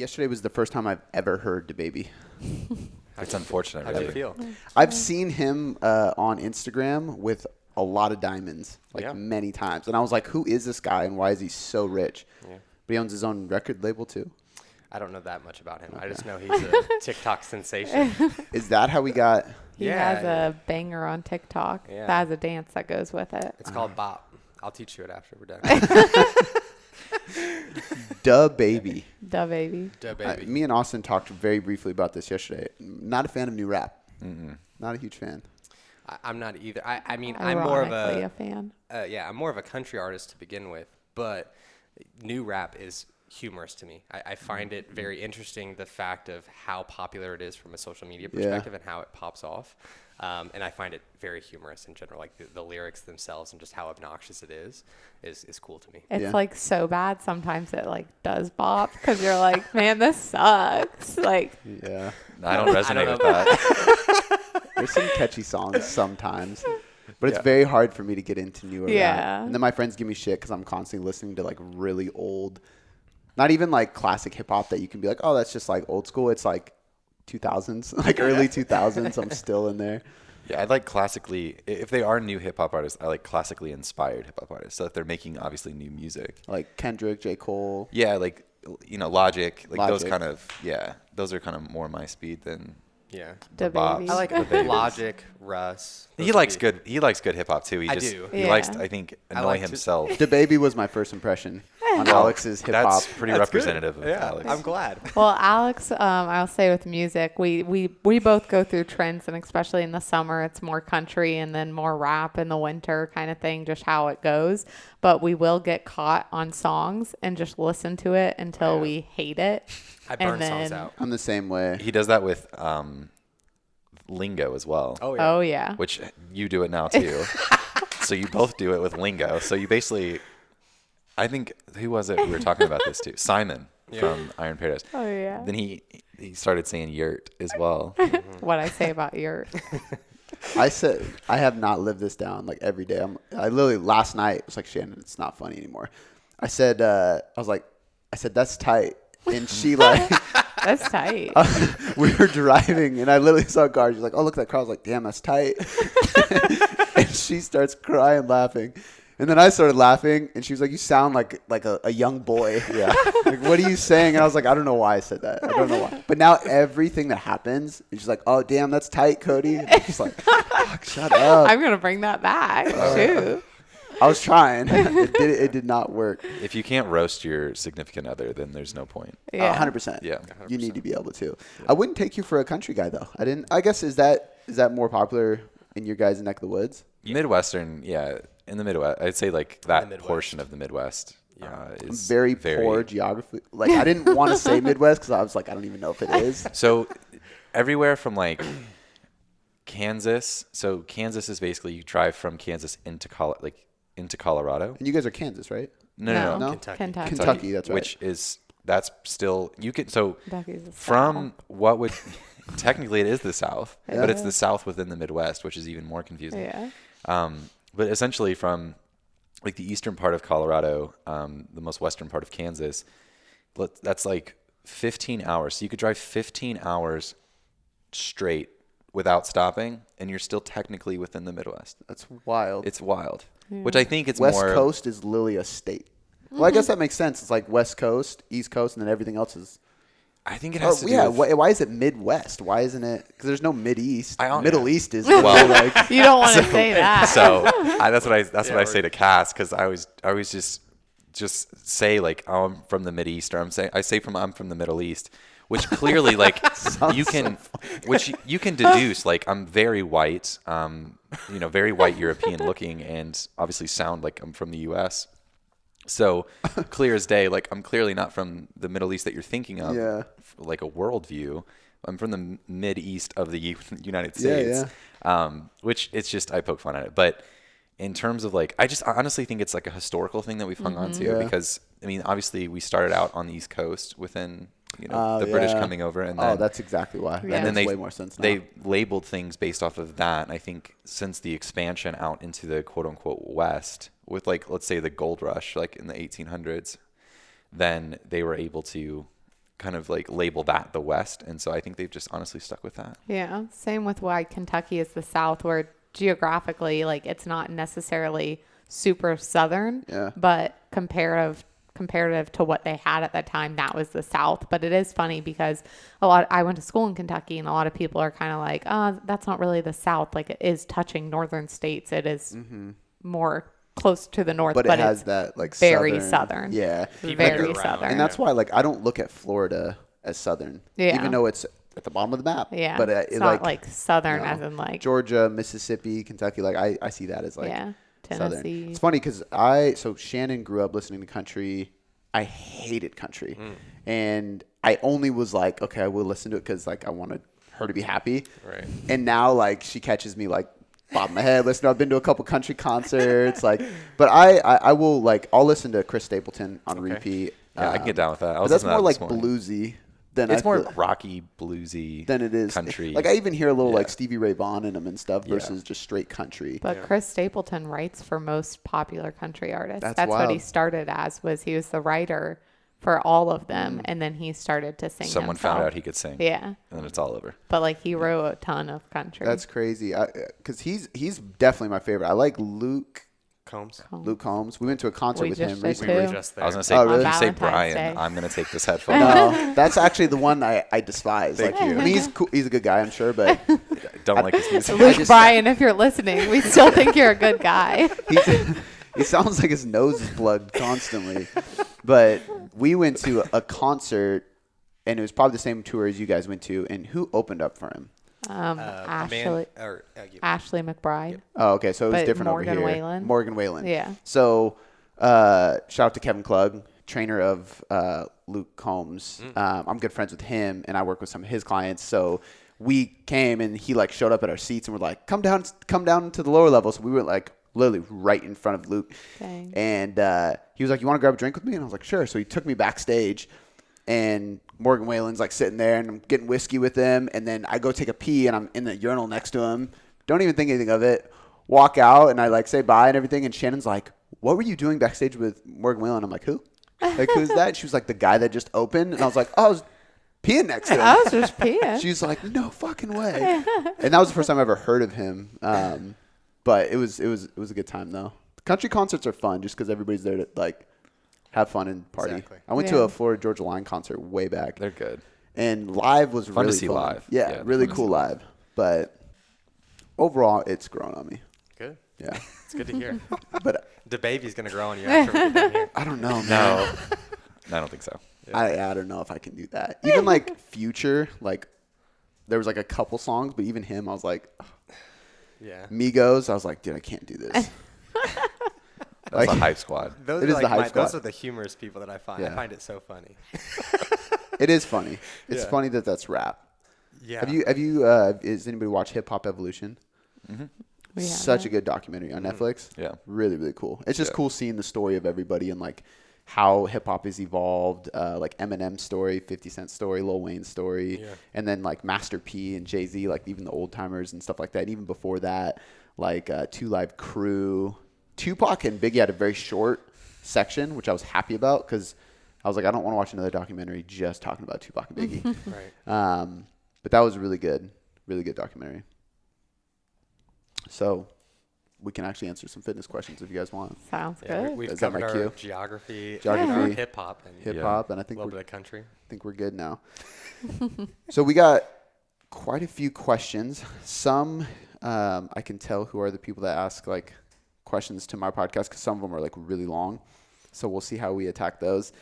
yesterday was the first time I've ever heard DaBaby. It's unfortunate. How do you feel? I've seen him on Instagram with a lot of diamonds, many times. And I was like, who is this guy and why is he so rich? Yeah. But he owns his own record label too. I don't know that much about him. Okay. I just know he's a TikTok sensation. Is that how we got? He has a banger on TikTok that has a dance that goes with it. It's called Bop. I'll teach you it after we're done. DaBaby. DaBaby. DaBaby. Me and Austin talked very briefly about this yesterday. Not a fan of new rap. Not a huge fan. I'm not either. I mean, I'm more of a fan. I'm more of a country artist to begin with, but new rap is humorous to me. I find it very interesting, the fact of how popular it is from a social media perspective and how it pops off. And I find it very humorous in general, like the lyrics themselves and just how obnoxious it is cool to me. It's like so bad sometimes it like does bop because you're like, man, this sucks. Like, yeah, I don't resonate with that. There's some catchy songs sometimes, but it's very hard for me to get into newer rap. And then my friends give me shit because I'm constantly listening to like really old, not even like classic hip hop that you can be like, oh, that's just like old school. It's like 2000s, like early 2000s. I'm still in there. Yeah, I like classically, if they are new hip hop artists, I like classically inspired hip hop artists. So if they're making obviously new music. Like Kendrick, J. Cole. Yeah, like, Logic. Like those kind of, those are kind of more my speed than DaBaby. I like Logic, Russ. He likes good hip hop too. He likes, I think, annoy himself. DaBaby was my first impression on Alex's hip hop. That's pretty representative of Alex. I'm glad. Well, Alex, I'll say with music, we both go through trends, and especially in the summer, it's more country and then more rap in the winter kind of thing, just how it goes. But we will get caught on songs and just listen to it until we hate it. I burn songs out. I'm the same way. He does that with lingo as well. Oh yeah. Which you do it now too. So you both do it with lingo. So you basically, I think, who was it we were talking about this too? Simon from Iron Paradise. Oh yeah. Then he started saying yurt as well. What I say about yurt. I said I have not lived this down like every day. I literally last night was like, Shannon, it's not funny anymore. I said that's tight, and she like that's tight. We were driving and I literally saw a car. She's like, oh look at that car. I was like, damn, that's tight. And she starts crying, laughing. And then I started laughing, and she was like, you sound like a young boy. Yeah. Like, what are you saying? And I was like, I don't know why I said that. I don't know why. But now everything that happens, she's like, oh, damn, that's tight, Cody. And she's like, fuck, shut up. I'm going to bring that back. Shoot. I was trying. It did not work. If you can't roast your significant other, then there's no point. Yeah. 100%. Yeah. 100%. You need to be able to. Yeah. I wouldn't take you for a country guy, though. I guess, is that more popular in your guys' neck of the woods? Midwestern, in the Midwest, I'd say like that portion of the Midwest is very poor geography. Like I didn't want to say Midwest because I was like, I don't even know if it is. So everywhere from like Kansas. So Kansas is basically you drive from Kansas into Colorado. And you guys are Kansas, right? No. Kentucky, that's right. That's still you can. So from what would technically it is the South, but it's the South within the Midwest, which is even more confusing. Yeah. But essentially from like the eastern part of Colorado, the most western part of Kansas, that's like 15 hours. So you could drive 15 hours straight without stopping, and you're still technically within the Midwest. That's wild. It's wild. Yeah. Which I think it's West more... Coast is literally a state. Well, I guess that makes sense. It's like West Coast, East Coast, and then everything else is... I think it has to do with... Why is it Midwest? Why isn't it... Because there's no Mid-East. Middle East is... Well, like... You don't want to say that. So that's what I say to Cass, because I always just say like, oh, I'm from the Mid-East, or I'm from the Middle East, which clearly like you can deduce like I'm very white, very white European looking, and obviously sound like I'm from the U.S. So clear as day, like I'm clearly not from the Middle East that you're thinking of, like a worldview. I'm from the Mid-East of the United States, which it's just, I poke fun at it. But in terms of like, I honestly think it's like a historical thing that we've hung on to because, I mean, obviously we started out on the East Coast within, the British coming over. And then, that's exactly why. And then makes way more sense now. They labeled things based off of that. And I think since the expansion out into the quote unquote West with like, let's say the gold rush, like in the 1800s, then they were able to kind of like label that the West. And so I think they've just honestly stuck with that. Yeah. Same with why Kentucky is the South, where geographically, like, it's not necessarily super Southern, but comparative to what they had at that time, that was the South. But it is funny because I went to school in Kentucky, and a lot of people are kind of like, oh, that's not really the South. Like, it is touching northern states. It is more close to the north, but it has that like very Southern. Yeah. Very Southern. And that's why, like, I don't look at Florida as Southern, even though it's at the bottom of the map. Yeah. But it's not like Southern as in like Georgia, Mississippi, Kentucky. Like I see that as like Southern. Tennessee. It's funny because so Shannon grew up listening to country. I hated country. And I only was like, okay, I will listen to it because like I wanted her to be happy. Right. And now like she catches me like bobbing my head. I've been to a couple country concerts. Like, but I will like, I'll listen to Chris Stapleton on repeat. Yeah, I can get down with that. But that's more like bluesy than it's more rocky, bluesy than it is country. Like I even hear a little like Stevie Ray Vaughan in them and stuff versus just straight country. But Chris Stapleton writes for most popular country artists. That's wild. what he started as. He was the writer for all of them, and then he started to sing. Someone himself. found out he could sing. Yeah, and then it's all over. But like he wrote a ton of country. That's crazy. Because he's definitely my favorite. I like Luke Combs. We went to a concert with him recently. We were just there. I was going to say, Oh, really? if you say Valentine's Brian, Day. I'm going to take this headphone. No, that's actually the one I despise. Thank like, you. I mean, he's cool. He's a good guy, I'm sure, but Don't like his music. Luke Bryan, if you're listening, we still think you're a good guy. he sounds like his nose is plugged constantly. But we went to a concert, and it was probably the same tour as you guys went to. And who opened up for him? Ashley McBride. Yep. Oh, okay. So it was But different Morgan over here. Whalen? Morgan Whalen. Yeah. So shout out to Kevin Klug, trainer of Luke Combs. I'm good friends with him, and I work with some of his clients. So we came, and he like showed up at our seats, and we're like, come down to the lower level. So we went like literally right in front of Luke. Dang. And he was like, you want to grab a drink with me? And I was like, sure. So he took me backstage, and Morgan Whalen's like sitting there, and I'm getting whiskey with him. And then I go take a pee, and I'm in the urinal next to him. Don't even think anything of it. Walk out, and I like say bye and everything. And Shannon's like, what were you doing backstage with Morgan Whalen? I'm like, who? Like, who's that? She was like, the guy that just opened. And I was like, oh, I was peeing next to him. I was just peeing. She was like, no fucking way. And that was the first time I ever heard of him. But it was a good time though. Country concerts are fun just because everybody's there to like have fun and party. Exactly. I went to a Florida Georgia Line concert way back. They're good. And live was Fun really to see fun. live. Yeah, really cool live. But overall, it's grown on me. Good. Yeah. It's good to hear. But The baby's gonna grow on you after we get done here. I don't know, man. No, I don't think so. I don't know if I can do that. Even like Future, like there was like a couple songs, but even him, I was like, Yeah. Migos, I was like, dude, I can't do this. That's a hype squad. Those It are is the hype those squad. are the humorous people that I find. Yeah. I find it so funny. It is funny. It's Yeah. funny that that's rap. Yeah. Have you has anybody watched Hip Hop Evolution? We Such a haven't. good documentary on Netflix. Yeah. Really, really cool. It's just cool seeing the story of everybody and like how hip hop has evolved, like Eminem's story, 50 Cent's story, Lil Wayne's story, and then like Master P and Jay-Z, like even the old timers and stuff like that. And even before that, like Two Live Crew, Tupac and Biggie had a very short section, which I was happy about because I was like, I don't want to watch another documentary just talking about Tupac and Biggie. Right. But that was really good documentary. So we can actually answer some fitness questions if you guys want. Sounds Yeah, good. we've Is that my covered our cue? geography, Geography. hip hop, and Hip hop, and I a think little we're bit of country. we're good now. So we got quite a few questions. Some I can tell who are the people that ask like questions to my podcast because some of them are like really long. So we'll see how we attack those.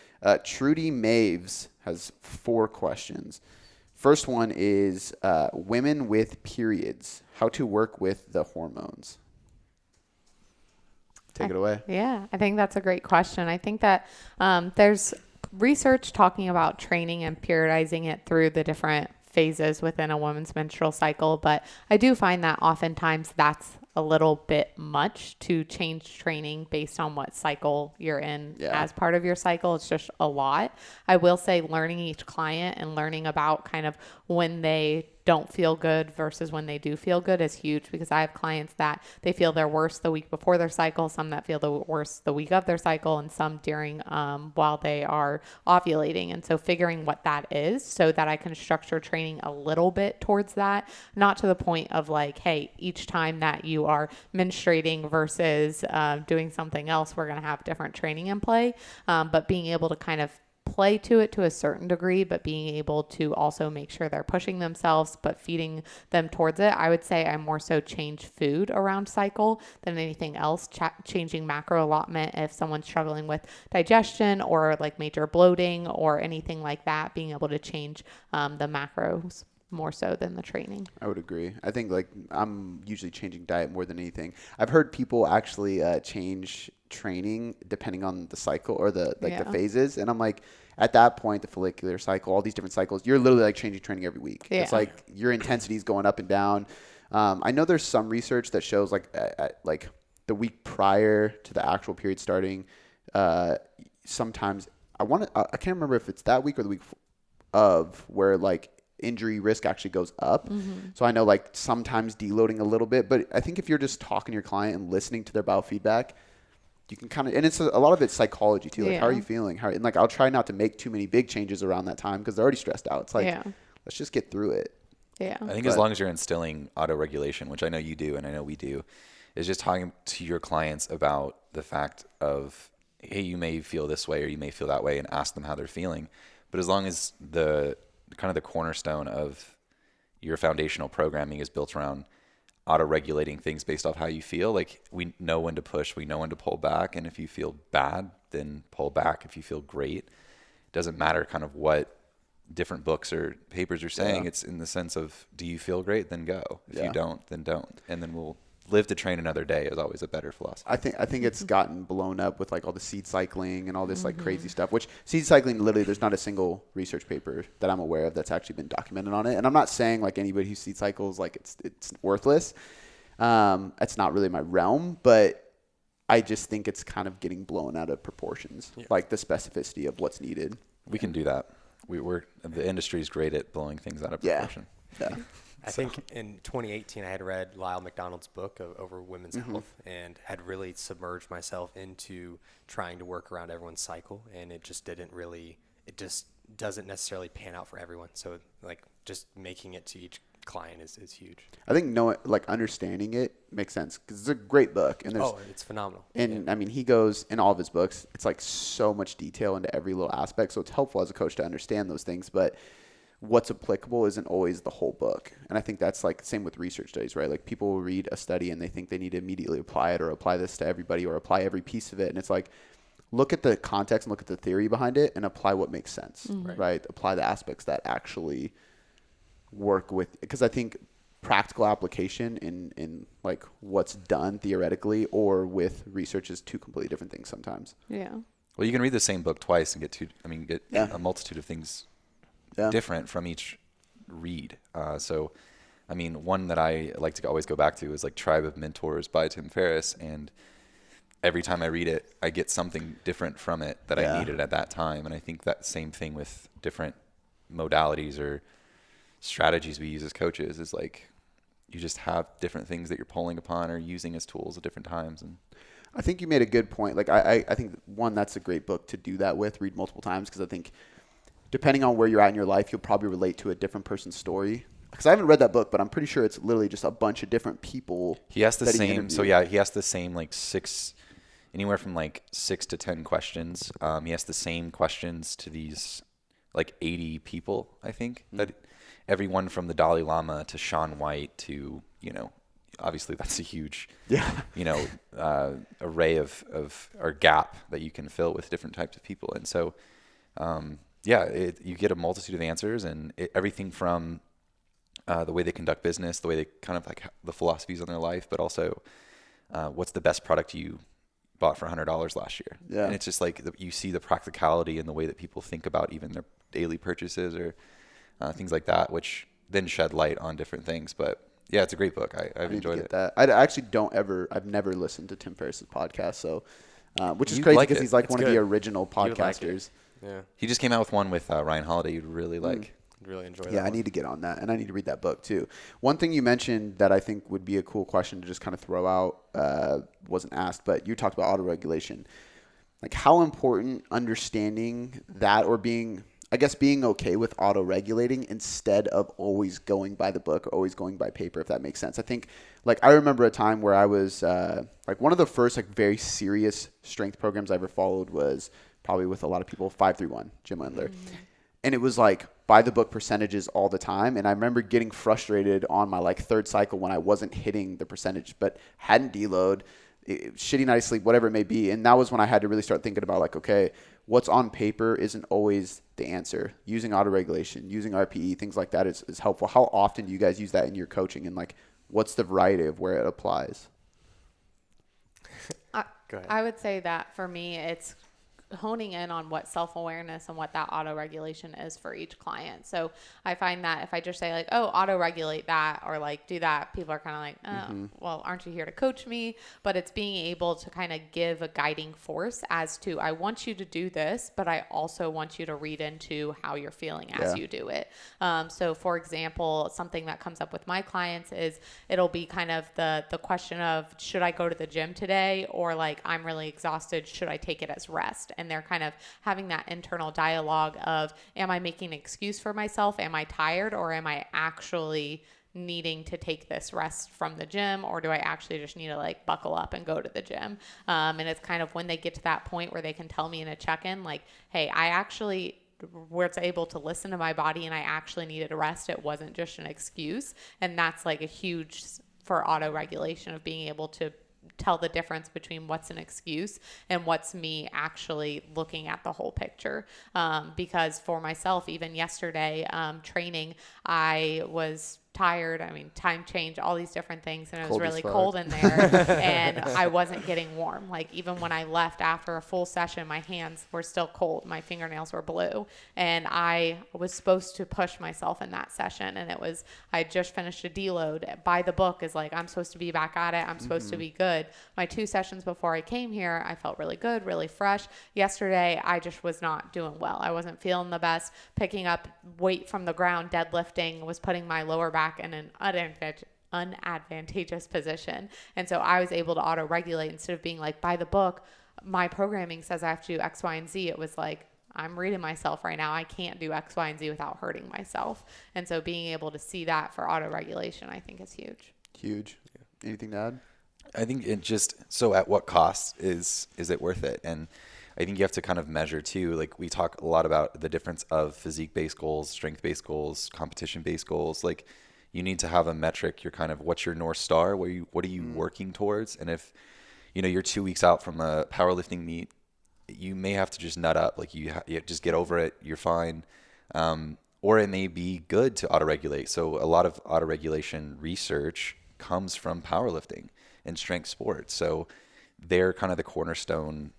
Trudy Maves has 4 questions. First one is women with periods, how to work with the hormones. Take it away. Yeah, I think that's a great question. I think that there's research talking about training and periodizing it through the different phases within a woman's menstrual cycle, but I do find that oftentimes that's a little bit much to change training based on what cycle you're in as part of your cycle. It's just a lot. I will say learning each client and learning about kind of when they don't feel good versus when they do feel good is huge, because I have clients that they feel their worst the week before their cycle, some that feel the worst the week of their cycle, and some during while they are ovulating. And so figuring what that is so that I can structure training a little bit towards that, not to the point of like, hey, each time that you are menstruating versus doing something else, we're going to have different training in play, but being able to kind of play to it to a certain degree, but being able to also make sure they're pushing themselves, but feeding them towards it. I would say I more so change food around cycle than anything else. Changing macro allotment if someone's struggling with digestion or like major bloating or anything like that, being able to change the macros more so than the training. I would agree. I think like I'm usually changing diet more than anything. I've heard people actually change training depending on the cycle or the phases, and I'm like, at that point, the follicular cycle, all these different cycles, you're literally like changing training every week. It's like your intensity is going up and down. I know there's some research that shows like like the week prior to the actual period starting, sometimes I can't remember if it's that week or the week of where like injury risk actually goes up. So I know like sometimes deloading a little bit, but I think if you're just talking to your client and listening to their biofeedback, you can kind of, and it's a lot of it's psychology too. Like, how are you feeling? And like, I'll try not to make too many big changes around that time because they're already stressed out. It's like, let's just get through it. I think as long as you're instilling autoregulation, which I know you do, and I know we do, is just talking to your clients about the fact of, hey, you may feel this way or you may feel that way, and ask them how they're feeling. But as long as the kind of the cornerstone of your foundational programming is built around auto-regulating things based off how you feel, like we know when to push, we know when to pull back, and if you feel bad, then pull back. If you feel great, it doesn't matter kind of what different books or papers are saying. It's in the sense of, do you feel great? Then go. If you don't, then don't. And then we'll live to train another day is always a better philosophy. I think it's gotten blown up with like all the seed cycling and all this like crazy stuff, which seed cycling, literally there's not a single research paper that I'm aware of that's actually been documented on it. And I'm not saying like anybody who seed cycles, like it's worthless. It's not really my realm, but I just think it's kind of getting blown out of proportions, like the specificity of what's needed. We can do that. The industry is great at blowing things out of proportion. Yeah. I think in 2018, I had read Lyle McDonald's book over women's health and had really submerged myself into trying to work around everyone's cycle. And it just doesn't necessarily pan out for everyone. So like just making it to each client is huge. I think understanding it makes sense because it's a great book. And it's phenomenal. And I mean, he goes in all of his books, it's like so much detail into every little aspect. So it's helpful as a coach to understand those things, but what's applicable isn't always the whole book. And I think that's like same with research studies, right? Like people will read a study and they think they need to immediately apply it or apply this to everybody or apply every piece of it. And it's like, look at the context and look at the theory behind it and apply what makes sense, right? Apply the aspects that actually work with, because I think practical application in like what's done theoretically or with research is two completely different things sometimes. Yeah. Well, you can read the same book twice and get a multitude of things different from each read. So, I mean, one that I like to always go back to is like Tribe of Mentors by Tim Ferriss. And every time I read it, I get something different from it that I needed at that time. And I think that same thing with different modalities or strategies we use as coaches is like, you just have different things that you're pulling upon or using as tools at different times. And I think you made a good point. Like I think that's a great book to do that with, read multiple times. Cause I think depending on where you're at in your life, you'll probably relate to a different person's story. Because I haven't read that book, but I'm pretty sure it's literally just a bunch of different people. He has the same. So he has the same like anywhere from like 6 to 10 questions. He has the same questions to these like 80 people, I think. That everyone from the Dalai Lama to Shaun White to, obviously that's a huge, array of or gap that you can fill with different types of people. And so, you get a multitude of answers and everything from the way they conduct business, the way they kind of like the philosophies on their life, but also what's the best product you bought for $100 last year. Yeah. And it's just like you see the practicality in the way that people think about even their daily purchases or things like that, which then shed light on different things. But yeah, it's a great book. I've enjoyed it. That. I actually I've never listened to Tim Ferriss's podcast. So, which is crazy because he's like one of the original podcasters. Yeah. He just came out with one with Ryan Holiday you'd really like. really enjoy that. Yeah, I one. need to get on that, and I need to read that book too. One thing you mentioned that I think would be a cool question to just kind of throw out, wasn't asked, but you talked about autoregulation. Like, how important understanding that, or being okay with auto-regulating instead of always going by the book or always going by paper, if that makes sense. I think, like, I remember a time where I was, like, one of the first, like, very serious strength programs I ever followed was probably with a lot of people, 531, Jim Wendler. Mm-hmm. And it was, like, by the book percentages all the time. And I remember getting frustrated on my, like, third cycle when I wasn't hitting the percentage, but hadn't deload, shitty night of sleep, whatever it may be. And that was when I had to really start thinking about, like, okay, what's on paper isn't always the answer. Using autoregulation, using RPE, things like that is helpful. How often do you guys use that in your coaching, and, like, what's the variety of where it applies? Go ahead. I would say that for me, it's honing in on what self-awareness and what that auto-regulation is for each client. So I find that if I just say, like, oh, auto-regulate that, or, like, do that, people are kind of like, oh, well, aren't you here to coach me? But it's being able to kind of give a guiding force as to, I want you to do this, but I also want you to read into how you're feeling as you do it. So for example, something that comes up with my clients is it'll be kind of the question of, should I go to the gym today? Or, like, I'm really exhausted, should I take it as rest? And they're kind of having that internal dialogue of, am I making an excuse for myself? Am I tired? Or am I actually needing to take this rest from the gym? Or do I actually just need to, like, buckle up and go to the gym? And it's kind of when they get to that point where they can tell me in a check-in, like, hey, I actually was able to listen to my body and I actually needed a rest. It wasn't just an excuse. And that's, like, a huge for auto-regulation of being able to tell the difference between what's an excuse and what's me actually looking at the whole picture. Because for myself, even yesterday, training, I was tired. I mean, time change, all these different things. And it was really cold in there and I wasn't getting warm. Like, even when I left after a full session, my hands were still cold. My fingernails were blue. And I was supposed to push myself in that session. And it was, I just finished a deload. By the book is like, I'm supposed to be back at it. I'm supposed to be good. My 2 sessions before I came here, I felt really good, really fresh. Yesterday, I just was not doing well. I wasn't feeling the best. Picking up weight from the ground, deadlifting, was putting my lower back in an unadvantageous position. And so I was able to auto-regulate instead of being like, by the book, my programming says I have to do X, Y, and Z. It was like, I'm reading myself right now. I can't do X, Y, and Z without hurting myself. And so being able to see that for auto-regulation, I think is huge. Huge. Anything to add? I think it just, so at what cost is it worth it? And I think you have to kind of measure too. Like, we talk a lot about the difference of physique-based goals, strength-based goals, competition-based goals. Like, you need to have a metric. You're kind of, what's your North Star? What are you working towards? And if, you're 2 weeks out from a powerlifting meet, you may have to just nut up. Like, you just get over it. You're fine. Or it may be good to autoregulate. So a lot of autoregulation research comes from powerlifting and strength sports. So they're kind of the cornerstone,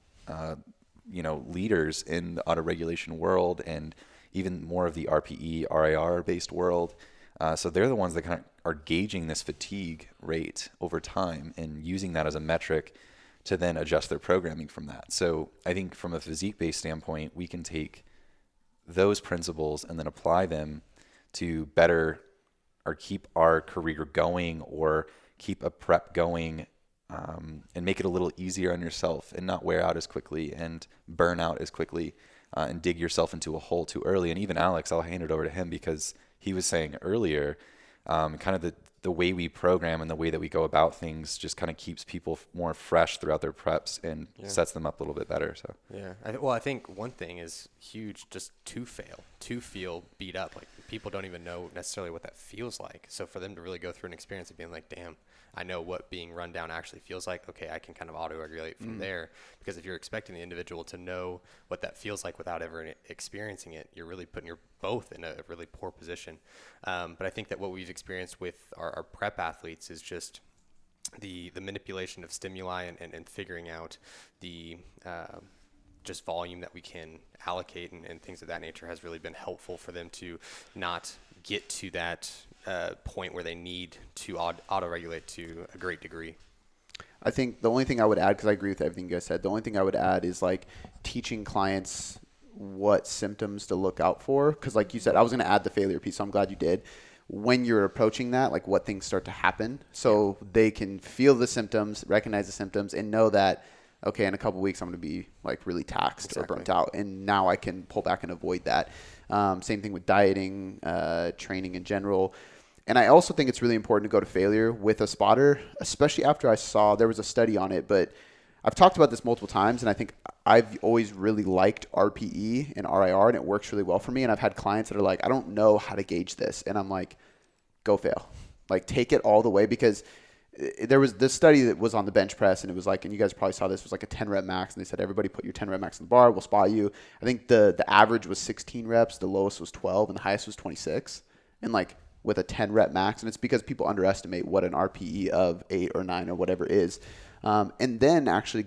leaders in the autoregulation world, and even more of the RPE, RIR based world. So they're the ones that kind of are gauging this fatigue rate over time and using that as a metric to then adjust their programming from that. So I think from a physique-based standpoint, we can take those principles and then apply them to better or keep our career going, or keep a prep going, and make it a little easier on yourself and not wear out as quickly and burn out as quickly, and dig yourself into a hole too early. And even Alex, I'll hand it over to him, because he was saying earlier, kind of the way we program and the way that we go about things just kind of keeps people more fresh throughout their preps and sets them up a little bit better. So I think one thing is huge, just to feel beat up. Like, people don't even know necessarily what that feels like. So for them to really go through an experience of being like, damn, I know what being run down actually feels like. Okay, I can kind of auto-regulate from there. Because if you're expecting the individual to know what that feels like without ever experiencing it, you're really putting your both in a really poor position. But I think that what we've experienced with our prep athletes is just the manipulation of stimuli and figuring out the just volume that we can allocate and things of that nature has really been helpful for them to not get to that point where they need to auto-regulate to a great degree. I think the only thing I would add, because I agree with everything you guys said, the only thing I would add is, like, teaching clients what symptoms to look out for. Because like you said, I was going to add the failure piece, so I'm glad you did. When you're approaching that, like what things start to happen, so they can feel the symptoms, recognize the symptoms, and know that, okay, in a couple of weeks I'm going to be like really taxed or burnt out, and now I can pull back and avoid that. Same thing with dieting, training in general. And I also think it's really important to go to failure with a spotter, especially after I saw there was a study on it, but I've talked about this multiple times, and I think I've always really liked RPE and RIR, and it works really well for me. And I've had clients that are like, I don't know how to gauge this. And I'm like, go fail. Like, take it all the way, because there was this study that was on the bench press, and it was like, and you guys probably saw this, was like a 10 rep max. And they said, everybody put your 10 rep max on the bar. We'll spot you. I think the average was 16 reps. The lowest was 12, and the highest was 26. And like with a 10 rep max. And it's because people underestimate what an RPE of 8 or 9 or whatever is. And then actually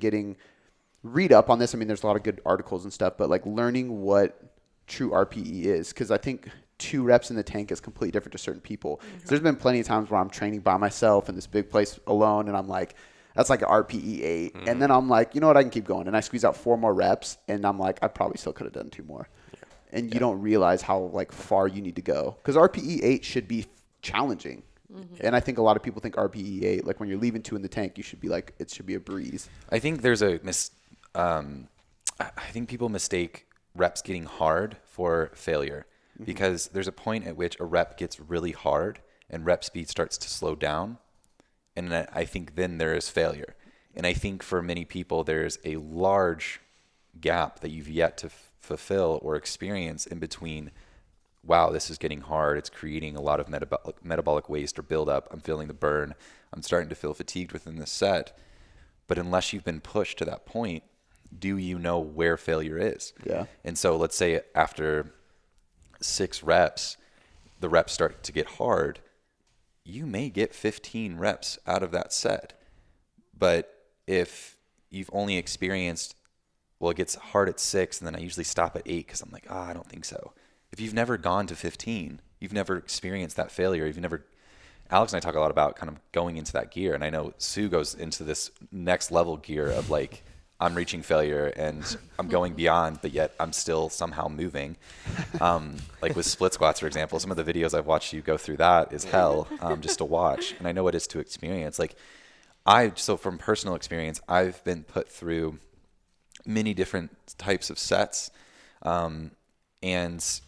read up on this. I mean, there's a lot of good articles and stuff, but like learning what true RPE is. Because I think 2 reps in the tank is completely different to certain people. So there's been plenty of times where I'm training by myself in this big place alone, and I'm like, that's like an RPE 8. And then I'm like, you know what, I can keep going. And I squeeze out 4 more reps, and I'm like, I probably still could have done 2 more. And you don't realize how like far you need to go. Because RPE 8 should be challenging. And I think a lot of people think RPE 8, like when you're leaving 2 in the tank, you should be like, it should be a breeze. I think there's I think people mistake reps getting hard for failure, because there's a point at which a rep gets really hard and rep speed starts to slow down. And I think then there is failure. And I think for many people, there's a large gap that you've yet to fulfill or experience in between. Wow, this is getting hard. It's creating a lot of metabolic waste or buildup. I'm feeling the burn. I'm starting to feel fatigued within this set. But unless you've been pushed to that point, do you know where failure is? Yeah. And so let's say after 6 reps, the reps start to get hard. You may get 15 reps out of that set. But if you've only experienced, well, it gets hard at 6, and then I usually stop at 8 because I'm like, I don't think so. If you've never gone to 15, you've never experienced that failure. Alex and I talk a lot about kind of going into that gear. And I know Sue goes into this next level gear of like, I'm reaching failure and I'm going beyond, but yet I'm still somehow moving. Like with split squats, for example, some of the videos I've watched you go through that is hell, just to watch. And I know what it is to experience. Like so from personal experience, I've been put through many different types of sets. And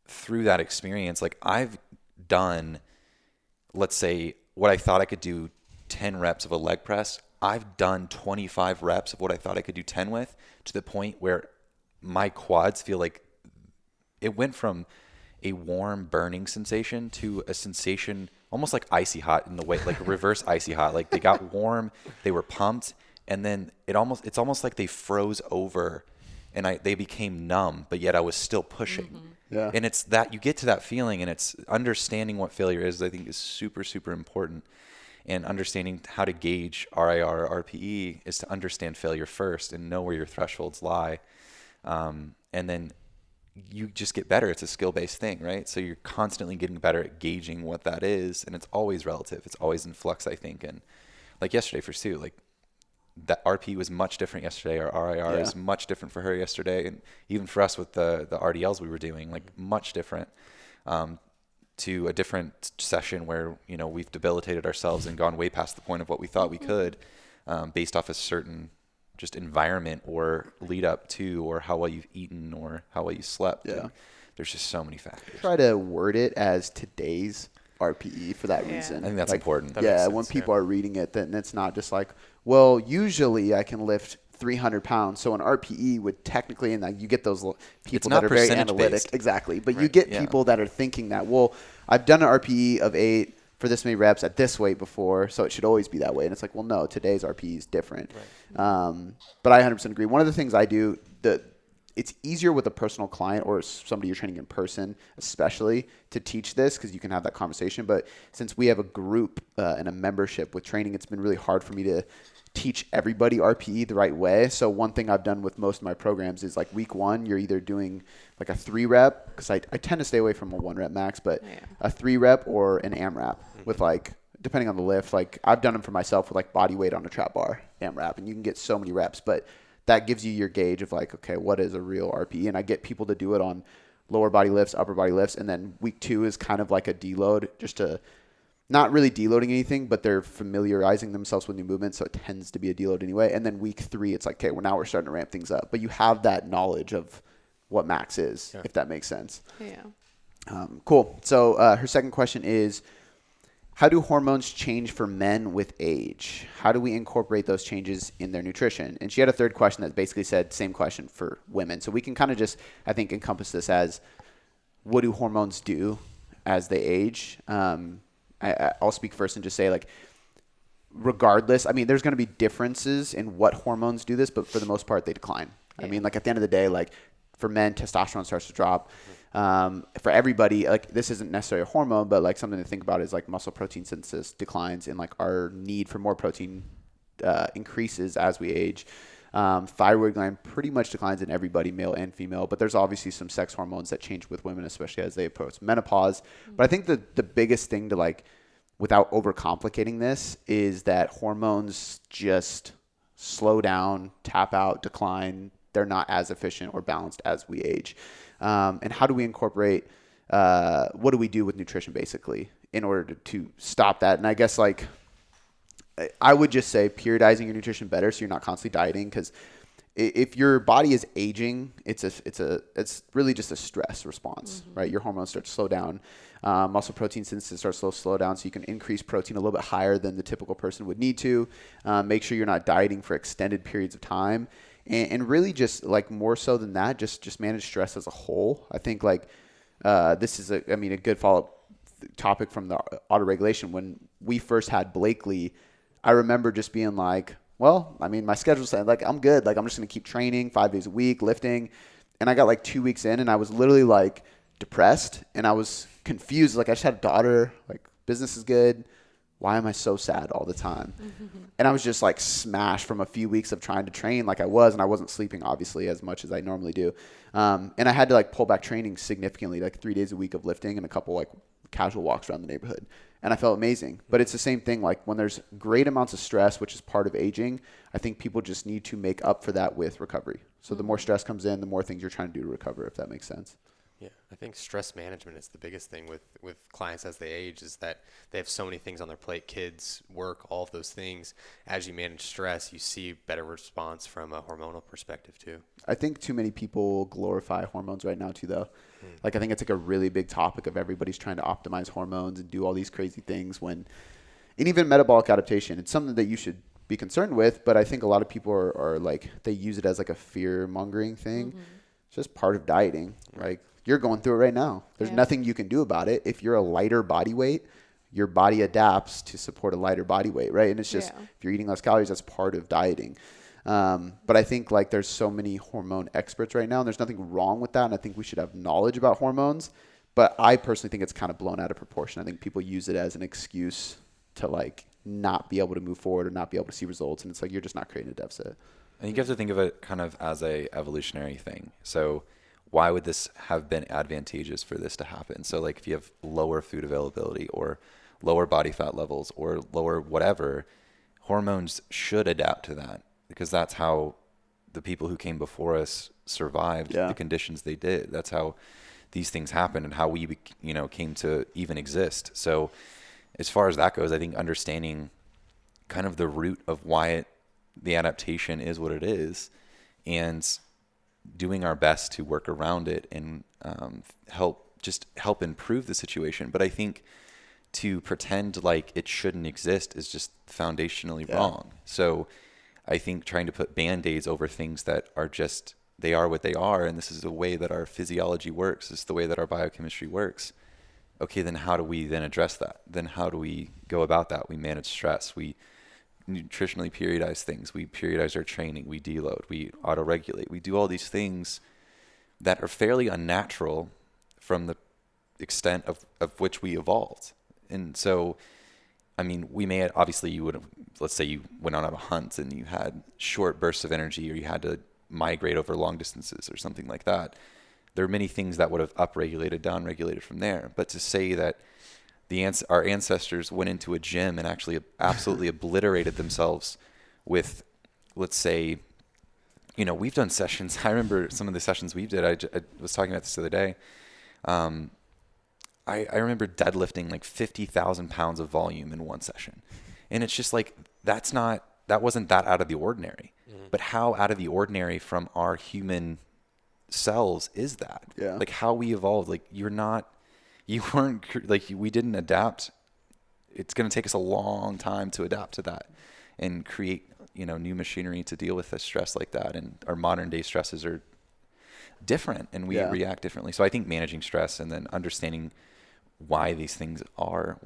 through that experience, like I've done, let's say what I thought I could do 10 reps of a leg press, I've done 25 reps of what I thought I could do 10 with, to the point where my quads feel like it went from a warm burning sensation to a sensation almost like icy hot, in the way, like reverse icy hot. Like they got warm, they were pumped, and then it's almost like they froze over and they became numb, but yet I was still pushing. Yeah. And it's that you get to that feeling, and it's understanding what failure is, I think, is super, super important. And understanding how to gauge RIR or RPE is to understand failure first and know where your thresholds lie. And then you just get better. It's a skill-based thing, right? So you're constantly getting better at gauging what that is, and it's always relative. It's always in flux, I think. And like yesterday for Sue, like that RP was much different yesterday. Our RIR is much different for her yesterday. And even for us with the RDLs we were doing, like much different. To a different session where, you know, we've debilitated ourselves and gone way past the point of what we thought we could, based off a certain just environment or lead up to, or how well you've eaten or how well you slept. Yeah. And there's just so many factors. Try to word it as today's RPE for that reason. I think that's important. That makes sense, when people are reading it, then it's not just like, well, usually I can lift 300 pounds. So an RPE would technically, and you get those people that are very analytic. Based. Exactly. But you get people that are thinking that, well, I've done an RPE of 8 for this many reps at this weight before, so it should always be that way. And it's like, well, no, today's RPE is different. Right. But I 100% agree. One of the things I do, it's easier with a personal client or somebody you're training in person, especially, to teach this, because you can have that conversation. But since we have a group and a membership with training, it's been really hard for me to teach everybody RPE the right way. So one thing I've done with most of my programs is, like, week 1, you're either doing like a 3 rep, because I tend to stay away from a 1 rep max, but a 3 rep or an AMRAP with, like, depending on the lift. Like, I've done them for myself with like body weight on a trap bar, AMRAP, and you can get so many reps. But that gives you your gauge of like, okay, what is a real RPE? And I get people to do it on lower body lifts, upper body lifts. And then week 2 is kind of like a deload, just to not really deloading anything, but they're familiarizing themselves with new movements. So it tends to be a deload anyway. And then week 3, it's like, okay, well, now we're starting to ramp things up. But you have that knowledge of what max is, if that makes sense. Yeah. Cool. So her second question is, how do hormones change for men with age? How do we incorporate those changes in their nutrition? And she had a third question that basically said same question for women. So we can kind of just, I think, encompass this as, what do hormones do as they age? I'll speak first and just say, like, regardless, I mean, there's going to be differences in what hormones do this, but for the most part, they decline. Yeah. I mean, like, at the end of the day, like, for men, testosterone starts to drop. For everybody, like, this isn't necessarily a hormone, but like something to think about is like muscle protein synthesis declines, and like our need for more protein increases as we age. Thyroid gland pretty much declines in everybody, male and female, but there's obviously some sex hormones that change with women, especially as they approach menopause. But I think the biggest thing to, like, without overcomplicating this, is that hormones just slow down, tap out, decline. They're not as efficient or balanced as we age. And how do we incorporate, what do we do with nutrition basically in order to stop that? And I guess, like, I would just say periodizing your nutrition better, so you're not constantly dieting, because if your body is aging, it's really just a stress response, right? Your hormones start to slow down. Muscle protein synthesis starts to slow down, so you can increase protein a little bit higher than the typical person would need to. Make sure you're not dieting for extended periods of time. And really, just like, more so than that, just manage stress as a whole. I think, like, this is a good follow-up topic from the Autoregulation. When we first had Blakely, I remember just being like, well, I mean, my schedule's saying, like, I'm good. Like, I'm just going to keep training 5 days a week, lifting. And I got like 2 weeks in, and I was literally like depressed, and I was confused. Like, I just had a daughter, like, business is good. Why am I so sad all the time? And I was just like smashed from a few weeks of trying to train like I was, and I wasn't sleeping obviously as much as I normally do. And I had to like pull back training significantly, like 3 days a week of lifting and a couple like casual walks around the neighborhood. And I felt amazing. But it's the same thing, like, when there's great amounts of stress, which is part of aging, I think people just need to make up for that with recovery. So the more stress comes in, the more things you're trying to do to recover, if that makes sense. Yeah, I think stress management is the biggest thing with clients as they age, is that they have so many things on their plate, kids, work, all of those things. As you manage stress, you see better response from a hormonal perspective too. I think too many people glorify hormones right now too, though. Like, I think it's like a really big topic of everybody's trying to optimize hormones and do all these crazy things and even metabolic adaptation. It's something that you should be concerned with, but I think a lot of people are like, they use it as like a fear mongering thing. It's just part of dieting. Like, you're going through it right now. There's nothing you can do about it. If you're a lighter body weight, your body adapts to support a lighter body weight, right? And it's just, if you're eating less calories, that's part of dieting. But I think, like, there's so many hormone experts right now, and there's nothing wrong with that. And I think we should have knowledge about hormones. But I personally think it's kind of blown out of proportion. I think people use it as an excuse to, like, not be able to move forward or not be able to see results. And it's like, you're just not creating a deficit. I think you have to think of it kind of as a evolutionary thing. So why would this have been advantageous for this to happen? So, like, if you have lower food availability or lower body fat levels or lower whatever, hormones should adapt to that, because that's how the people who came before us survived the conditions they did. That's how these things happen and how we, came to even exist. So as far as that goes, I think understanding kind of the root of why the adaptation is what it is, and doing our best to work around it and help improve the situation. But I think to pretend like it shouldn't exist is just foundationally wrong. So I think trying to put band-aids over things that are just, they are what they are, and this is the way that our physiology works, this is the way that our biochemistry works. Okay, then how do we then address that? Then how do we go about that? We manage stress, we nutritionally periodize things, we periodize our training, we deload, we auto-regulate, we do all these things that are fairly unnatural from the extent of which we evolved. And so, I mean, we may have, obviously you would have, let's say you went on a hunt and you had short bursts of energy, or you had to migrate over long distances or something like that. There are many things that would have upregulated, downregulated from there. But to say that our ancestors went into a gym and actually absolutely obliterated themselves with, let's say, we've done sessions. I remember some of the sessions we did. I was talking about this the other day. I remember deadlifting like 50,000 pounds of volume in one session. And it's just like, that wasn't that out of the ordinary. But how out of the ordinary from our human selves is that? Yeah. Like how we evolved. Like we didn't adapt. It's going to take us a long time to adapt to that and create, new machinery to deal with the stress like that. And our modern day stresses are different and we react differently. So I think managing stress and then understanding why these things are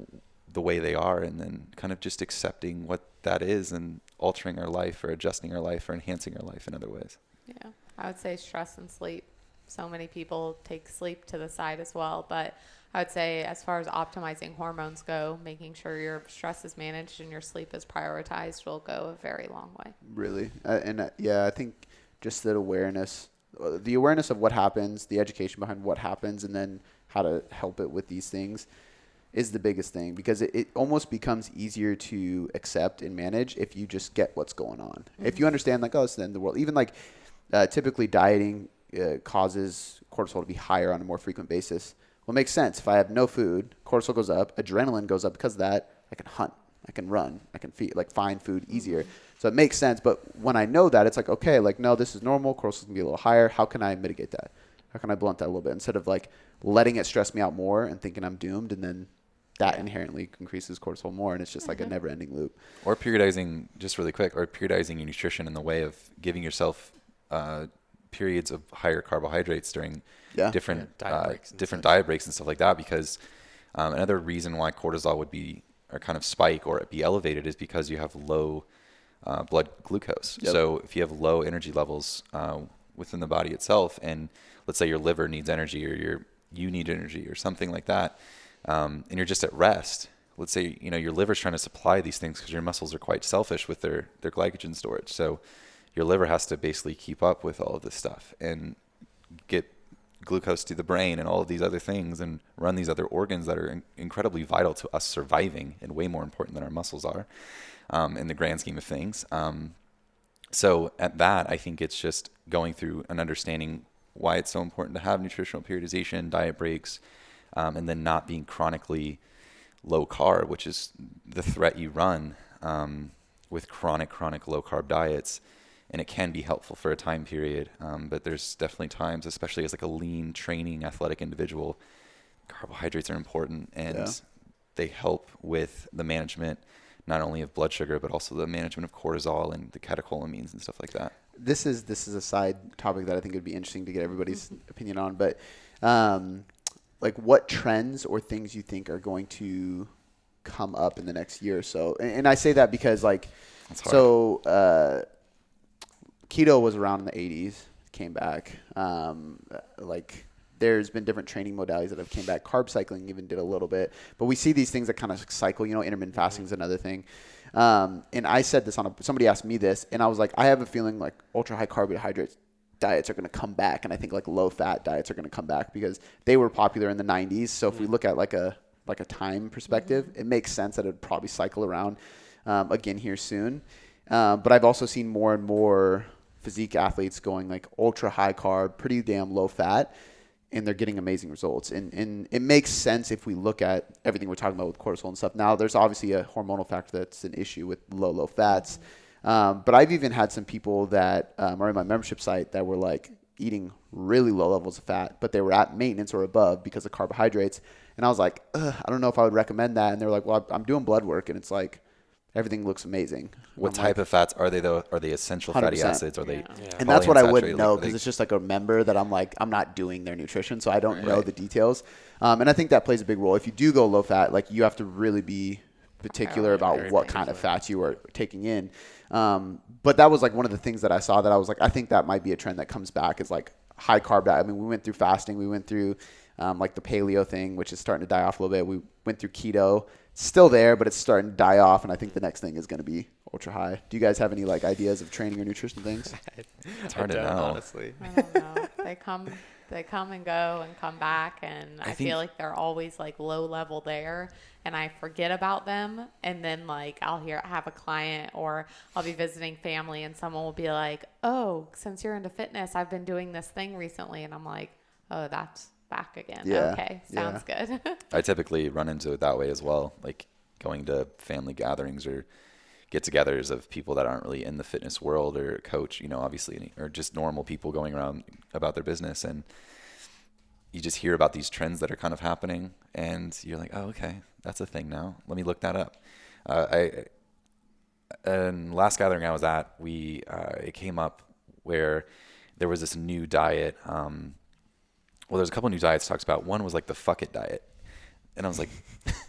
the way they are, and then kind of just accepting what that is and altering our life or adjusting our life or enhancing our life in other ways. Yeah, I would say stress and sleep. So many people take sleep to the side as well, but I would say as far as optimizing hormones go, making sure your stress is managed and your sleep is prioritized will go a very long way. Really. I think just that awareness, the awareness of what happens, the education behind what happens, and then how to help it with these things is the biggest thing, because it almost becomes easier to accept and manage if you just get what's going on. If you understand, like, oh, it's the end of the world. Even like typically dieting causes cortisol to be higher on a more frequent basis. Well, it makes sense. If I have no food, cortisol goes up, adrenaline goes up. Because of that, I can hunt, I can run, I can find food easier. So it makes sense. But when I know that, it's like, okay, like, no, this is normal. Cortisol can be a little higher. How can I mitigate that? How can I blunt that a little bit, instead of like letting it stress me out more and thinking I'm doomed, and then that inherently increases cortisol more, and it's just like a never-ending loop. Or periodizing, just really quick, or periodizing your nutrition in the way of giving yourself periods of higher carbohydrates during different diet breaks and stuff like that. Because another reason why cortisol would be, or kind of spike or be elevated, is because you have low blood glucose. Yep. So if you have low energy levels within the body itself, and let's say your liver needs energy, or you need energy or something like that, and you're just at rest. Let's say, your liver's trying to supply these things because your muscles are quite selfish with their glycogen storage. So your liver has to basically keep up with all of this stuff and get glucose to the brain and all of these other things, and run these other organs that are incredibly vital to us surviving, and way more important than our muscles are in the grand scheme of things. So at that, I think it's just going through and understanding why it's so important to have nutritional periodization, diet breaks, and then not being chronically low carb, which is the threat you run with chronic low carb diets. And it can be helpful for a time period, but there's definitely times, especially as like a lean training athletic individual, carbohydrates are important, and they help with the management not only of blood sugar, but also the management of cortisol and the catecholamines and stuff like that. This is a side topic that I think would be interesting to get everybody's opinion on, but like what trends or things you think are going to come up in the next year or so. And I say that because keto was around in the 80s, came back. There's been different training modalities that have came back. Carb cycling even did a little bit. But we see these things that kind of cycle. Intermittent fasting is another thing. And I said this somebody asked me this, and I was like, I have a feeling like ultra-high carbohydrates diets are going to come back. And I think like low-fat diets are going to come back because they were popular in the 90s. So if we look at like a time perspective, it makes sense that it would probably cycle around again here soon. But I've also seen more and more physique athletes going like ultra high carb, pretty damn low fat, and they're getting amazing results. And it makes sense if we look at everything we're talking about with cortisol and stuff. Now, there's obviously a hormonal factor that's an issue with low fats. But I've even had some people that are in my membership site that were like eating really low levels of fat, but they were at maintenance or above because of carbohydrates. And I was like, I don't know if I would recommend that. And they were like, well, I'm doing blood work, and it's like, everything looks amazing. What type of fats are they, though? Are they essential 100%. Fatty acids? Are they? And that's what I wouldn't know, because it's just like a member that I'm like, I'm not doing their nutrition, so I don't know the details. And I think that plays a big role. If you do go low fat, like you have to really be particular about what kind of fats you are taking in. But that was like one of the things that I saw that I was like, I think that might be a trend that comes back, is like high carb diet. I mean, we went through fasting, we went through like the paleo thing, which is starting to die off a little bit. We went through keto. Still there, but it's starting to die off, and I think the next thing is going to be ultra high. Do you guys have any like ideas of training or nutrition things? It's hard to know, honestly. I don't know. They come They come and go and come back, and I feel like they're always like low level there, and I forget about them. And then like I'll have a client, or I'll be visiting family, and someone will be like, "Oh, since you're into fitness, I've been doing this thing recently," and I'm like, "Oh, that's back again." Yeah. Okay, sounds good. I typically run into it that way as well, like going to family gatherings or get-togethers of people that aren't really in the fitness world or coach, obviously, or just normal people going around about their business, and you just hear about these trends that are kind of happening, and you're like, oh, okay, that's a thing now. Let me look that up. And last gathering I was at, it came up where there was this new diet. There's a couple new diets talks about. One was like the fuck it diet. And I was like,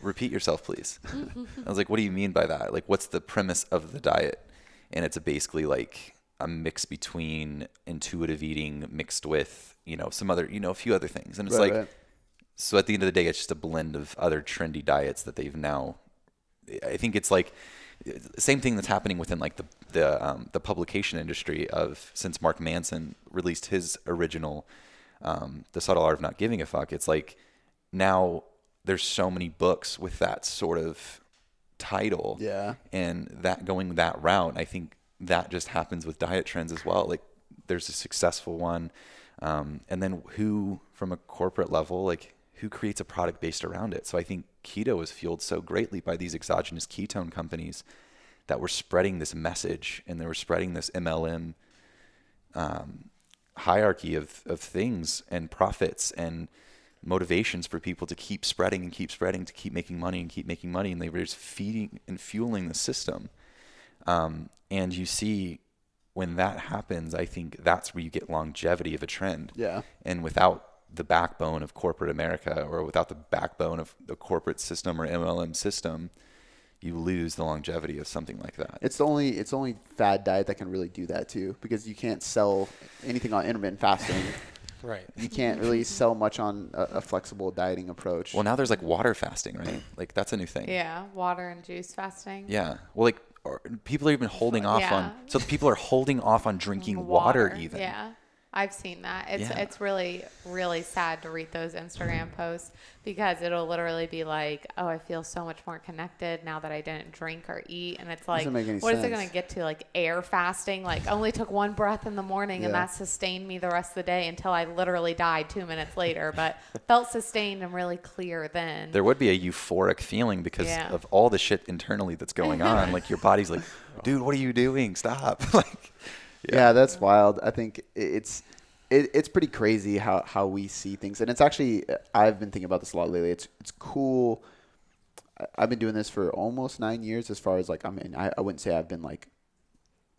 repeat yourself, please. I was like, what do you mean by that? Like, what's the premise of the diet? And it's basically like a mix between intuitive eating mixed with, some other, a few other things. And it's so at the end of the day, it's just a blend of other trendy diets that they've now, I think it's like the same thing that's happening within like the publication industry since Mark Manson released his original, The Subtle Art of Not Giving a Fuck. It's like now there's so many books with that sort of title, and that going that route. I think that just happens with diet trends as well. Like there's a successful one, and then who from a corporate level, like who creates a product based around it. So I think keto was fueled so greatly by these exogenous ketone companies that were spreading this message, and they were spreading this MLM hierarchy of things and profits and motivations for people to keep spreading and keep spreading, to keep making money and keep making money. And they were just feeding and fueling the system. And you see when that happens, I think that's where you get longevity of a trend. Yeah. And without the backbone of corporate America, or without the backbone of the corporate system or MLM system, you lose the longevity of something like that. It's the only fad diet that can really do that too, because you can't sell anything on intermittent fasting. Right. You can't really sell much on a flexible dieting approach. Well, now there's like water fasting, right? Like that's a new thing. Yeah, water and juice fasting. Yeah. Well, like people are even holding off on. So people are holding off on drinking water even. Yeah. I've seen that. It's really, really sad to read those Instagram posts, because it'll literally be like, oh, I feel so much more connected now that I didn't drink or eat. And it's like, what is it going to get to? Like air fasting? Like only took one breath in the morning and that sustained me the rest of the day until I literally died 2 minutes later, but felt sustained and really clear then. There would be a euphoric feeling because of all the shit internally that's going on. Like your body's like, dude, what are you doing? Stop. Like, yeah, that's wild. I think it's pretty crazy how we see things. And it's actually, I've been thinking about this a lot lately. It's cool. I've been doing this for almost 9 years, as far as like, I wouldn't say I've been like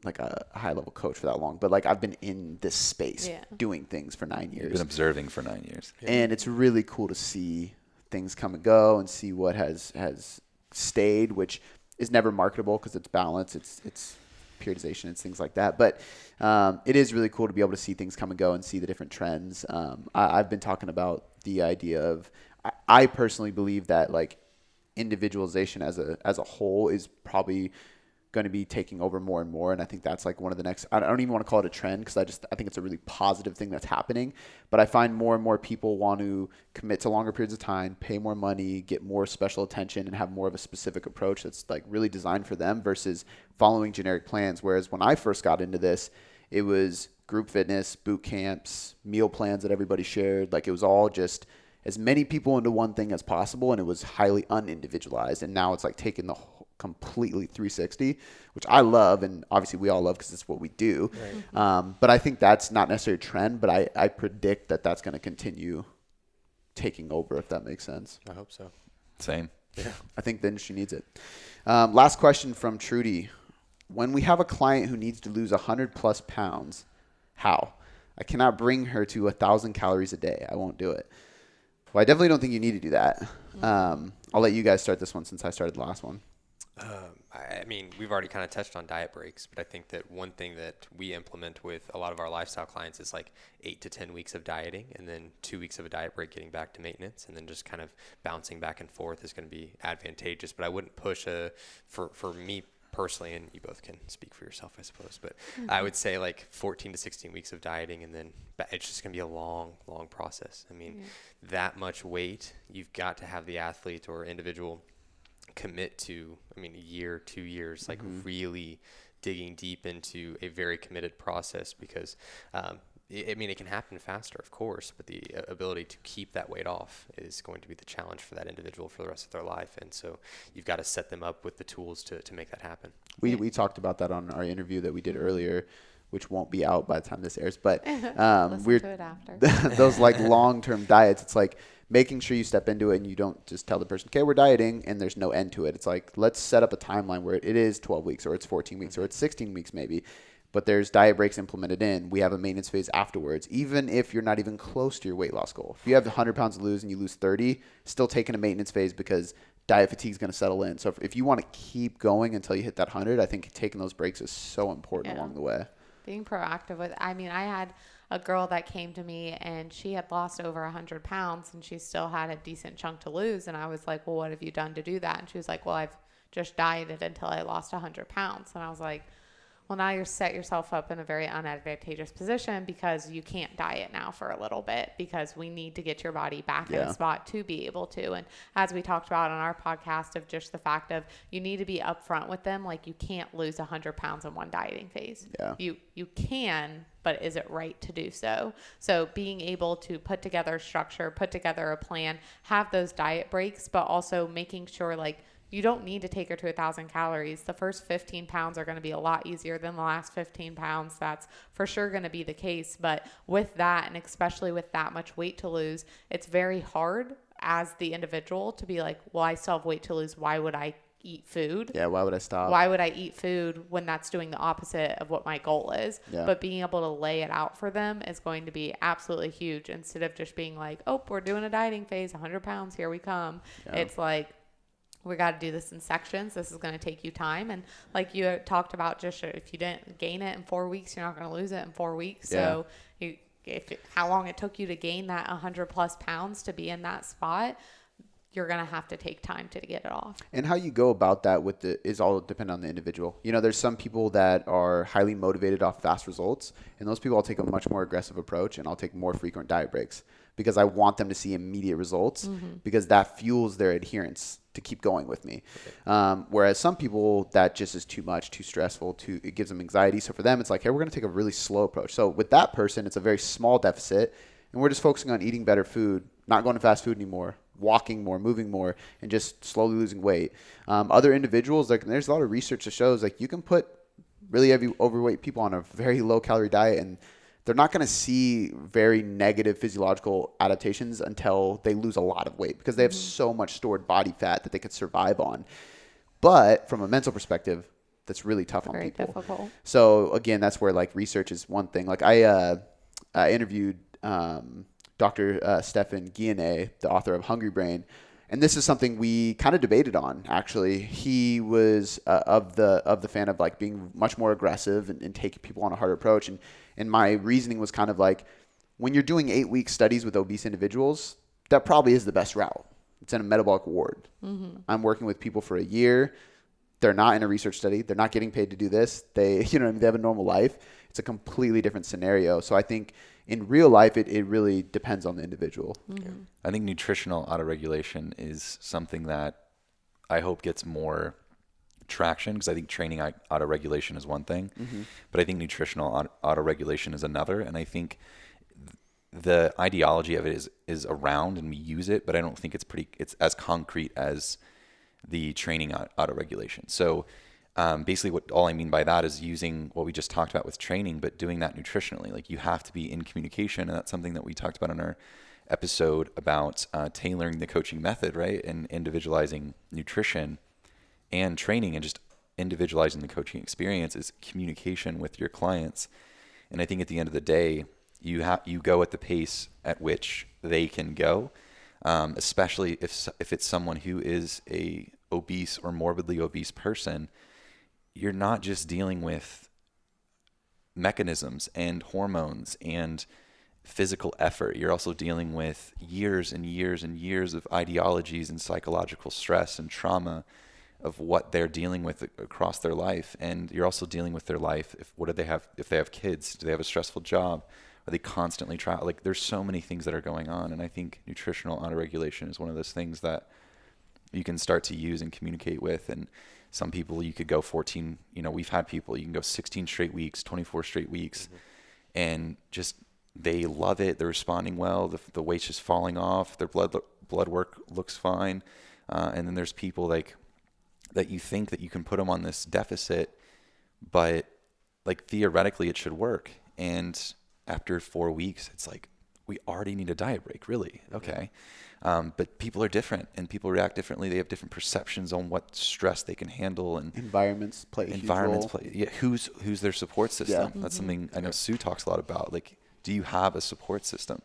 a high level coach for that long, but like I've been in this space doing things for 9 years. You've been observing for 9 years. And it's really cool to see things come and go and see what has stayed, which is never marketable because it's balance. It's periodization and things like that. But it is really cool to be able to see things come and go and see the different trends. I've been talking about the idea of, I personally believe that like individualization as a whole is probably going to be taking over more and more. And I think that's like one of the next, I don't even want to call it a trend, because I think it's a really positive thing that's happening. But I find more and more people want to commit to longer periods of time, pay more money, get more special attention, and have more of a specific approach that's like really designed for them versus following generic plans. Whereas when I first got into this, it was group fitness, boot camps, meal plans that everybody shared. Like it was all just as many people into one thing as possible, and it was highly unindividualized. And now it's like taking the completely 360, which I love, and obviously we all love because it's what we do. Right. But I think that's not necessarily a trend, but I predict that that's going to continue taking over, if that makes sense. I hope so. Same. Yeah. I think the industry needs it. Last question from Trudy. When we have a client who needs to lose 100+ pounds, how? I cannot bring her to 1,000 calories a day. I won't do it. Well, I definitely don't think you need to do that. I'll let you guys start this one since I started the last one. I mean, we've already kind of touched on diet breaks, but I think that one thing that we implement with a lot of our lifestyle clients is like 8 to 10 weeks of dieting, and then 2 weeks of a diet break, getting back to maintenance, and then just kind of bouncing back and forth is going to be advantageous. But I wouldn't push for me personally, and you both can speak for yourself, I suppose, but I would say like 14 to 16 weeks of dieting, and then it's just going to be a long, long process. I mean, that much weight, you've got to have the athlete or individual commit to, I mean, a year, 2 years, like really digging deep into a very committed process, because I mean, it can happen faster, of course, but the ability to keep that weight off is going to be the challenge for that individual for the rest of their life. And so you've got to set them up with the tools to make that happen. We talked about that on our interview that we did earlier, which won't be out by the time this airs. But Listen to it after. those like long-term diets, it's like making sure you step into it and you don't just tell the person, okay, we're dieting, and there's no end to it. It's like, let's set up a timeline where it is 12 weeks or it's 14 weeks or it's 16 weeks maybe. But there's diet breaks implemented in. We have a maintenance phase afterwards, even if you're not even close to your weight loss goal. If you have 100 pounds to lose and you lose 30, still taking a maintenance phase because diet fatigue is going to settle in. So if you want to keep going until you hit that 100, I think taking those breaks is so important along the way. Being proactive with, I mean, I had a girl that came to me and she had lost over 100 pounds and she still had a decent chunk to lose. And I was like, well, what have you done to do that? And she was like, well, I've just dieted until I lost 100 pounds. And I was like, well, now you're set yourself up in a very unadvantageous position, because you can't diet now for a little bit, because we need to get your body back in a spot to be able to. And as we talked about on our podcast, of just the fact of you need to be upfront with them. Like, you can't lose 100 pounds in one dieting phase. Yeah. You can, but is it right to do so? So being able to put together a structure, put together a plan, have those diet breaks, but also making sure, like, you don't need to take her to 1,000 calories. The first 15 pounds are going to be a lot easier than the last 15 pounds. That's for sure going to be the case. But with that, and especially with that much weight to lose, it's very hard as the individual to be like, well, I still have weight to lose. Why would I eat food? Yeah, why would I stop? Why would I eat food when that's doing the opposite of what my goal is? Yeah. But being able to lay it out for them is going to be absolutely huge, instead of just being like, oh, we're doing a dieting phase, 100 pounds, here we come. Yeah. It's like, we got to do this in sections. This is going to take you time. And like you talked about, just if you didn't gain it in 4 weeks, you're not going to lose it in 4 weeks. Yeah. So how long it took you to gain that 100 plus pounds to be in that spot, you're going to have to take time to get it off. And how you go about that is all dependent on the individual. You know, there's some people that are highly motivated off fast results, and those people, I'll take a much more aggressive approach, and I'll take more frequent diet breaks, because I want them to see immediate results, because that fuels their adherence to keep going with me. Whereas some people, that just is too much, too stressful, it gives them anxiety. So for them, it's like, hey, we're going to take a really slow approach. So with that person, it's a very small deficit, and we're just focusing on eating better food, not going to fast food anymore, walking more, moving more, and just slowly losing weight. Other individuals, like, there's a lot of research that shows, like, you can put really heavy overweight people on a very low calorie diet, and they're not going to see very negative physiological adaptations until they lose a lot of weight, because they have so much stored body fat that they could survive on. But from a mental perspective, that's really tough on people. Very difficult. So again, that's where, like, research is one thing. Like, I interviewed Dr. Stefan Guillenet, the author of Hungry Brain. And this is something we kind of debated on, actually. He was of the fan of, like, being much more aggressive and taking people on a harder approach. And my reasoning was kind of like, when you're doing 8-week studies with obese individuals, that probably is the best route. It's in a metabolic ward. I'm working with people for a year. They're not in a research study. They're not getting paid to do this. They have a normal life. It's a completely different scenario. So I think in real life, it really depends on the individual. I think nutritional autoregulation is something that I hope gets more traction, because I think training autoregulation is one thing, but I think nutritional autoregulation is another. And I think the ideology of it is around, and we use it, but I don't think it's as concrete as the training autoregulation. So basically all I mean by that is using what we just talked about with training, but doing that nutritionally. Like, you have to be in communication, and that's something that we talked about in our episode about tailoring the coaching method, right? And individualizing nutrition and training, and just individualizing the coaching experience is communication with your clients. And I think at the end of the day, you go at the pace at which they can go, especially if it's someone who is a obese or morbidly obese person. You're not just dealing with mechanisms and hormones and physical effort. You're also dealing with years and years and years of ideologies and psychological stress and trauma of what they're dealing with across their life. And you're also dealing with their life. If they have kids, do they have a stressful job? Are they constantly travel? Like, there's so many things that are going on. And I think nutritional autoregulation is one of those things that you can start to use and communicate with. And some people, you could go 14, we've had people, you can go 16 straight weeks, 24 straight weeks, and just, they love it. They're responding well. The weight's just falling off. Their blood work looks fine. And then there's people like that you think that you can put them on this deficit, but like theoretically it should work. And after 4 weeks, it's like, we already need a diet break, really. Okay. But people are different, and people react differently. They have different perceptions on what stress they can handle, and environments play a huge role. Yeah, who's their support system? Yeah. That's something I know Sue talks a lot about. Like, do you have a support system,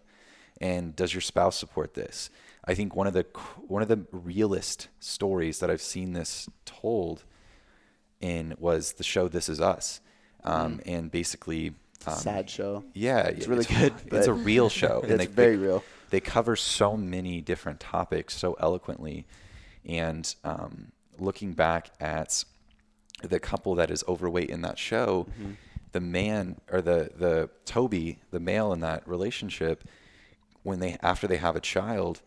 and does your spouse support this? I think one of the realest stories that I've seen this told in was the show This Is Us, and basically. Sad show. Yeah, it's really good. It's a real show. And it's very real. They cover so many different topics so eloquently. And looking back at the couple that is overweight in that show, the man, or the Toby, the male in that relationship, after they have a child,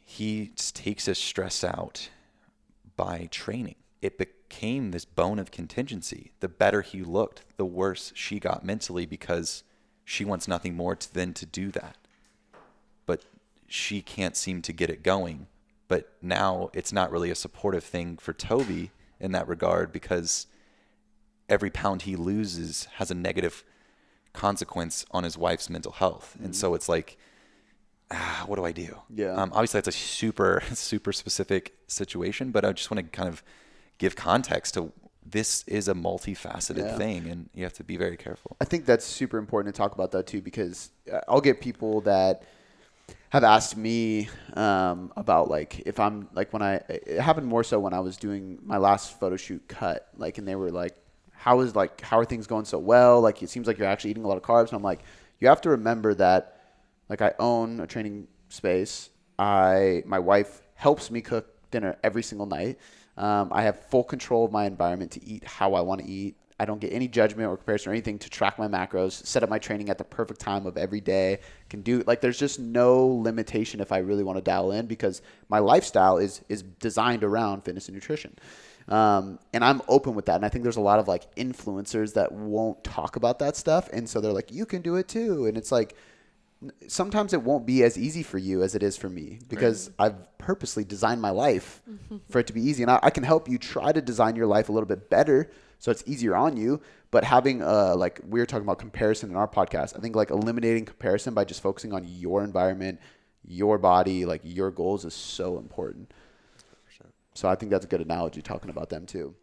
he just takes his stress out by training. It became this bone of contingency. The better he looked, the worse she got mentally, because she wants nothing more than to do that. But she can't seem to get it going. But now it's not really a supportive thing for Toby in that regard, because every pound he loses has a negative consequence on his wife's mental health. And so it's like, what do I do? Yeah. Obviously, that's a super, super specific situation, but I just want to kind of give context to, this is a multifaceted thing, and you have to be very careful. I think that's super important to talk about that too, because I'll get people that have asked me about, like, if I'm like, it happened more so when I was doing my last photo shoot cut, like, and they were like, how are things going so well? Like, it seems like you're actually eating a lot of carbs. And I'm like, you have to remember that, like, I own a training space. My wife helps me cook dinner every single night. I have full control of my environment to eat how I want to eat. I don't get any judgment or comparison or anything to track my macros, set up my training at the perfect time of every day. There's just no limitation if I really want to dial in, because my lifestyle is designed around fitness and nutrition. And I'm open with that. And I think there's a lot of like influencers that won't talk about that stuff. And so they're like, you can do it too. And it's like, sometimes it won't be as easy for you as it is for me, because I've purposely designed my life for it to be easy. And I can help you try to design your life a little bit better so it's easier on you. But having like we were talking about comparison in our podcast, I think like eliminating comparison by just focusing on your environment, your body, like your goals is so important. 100%. So I think that's a good analogy, talking about them too.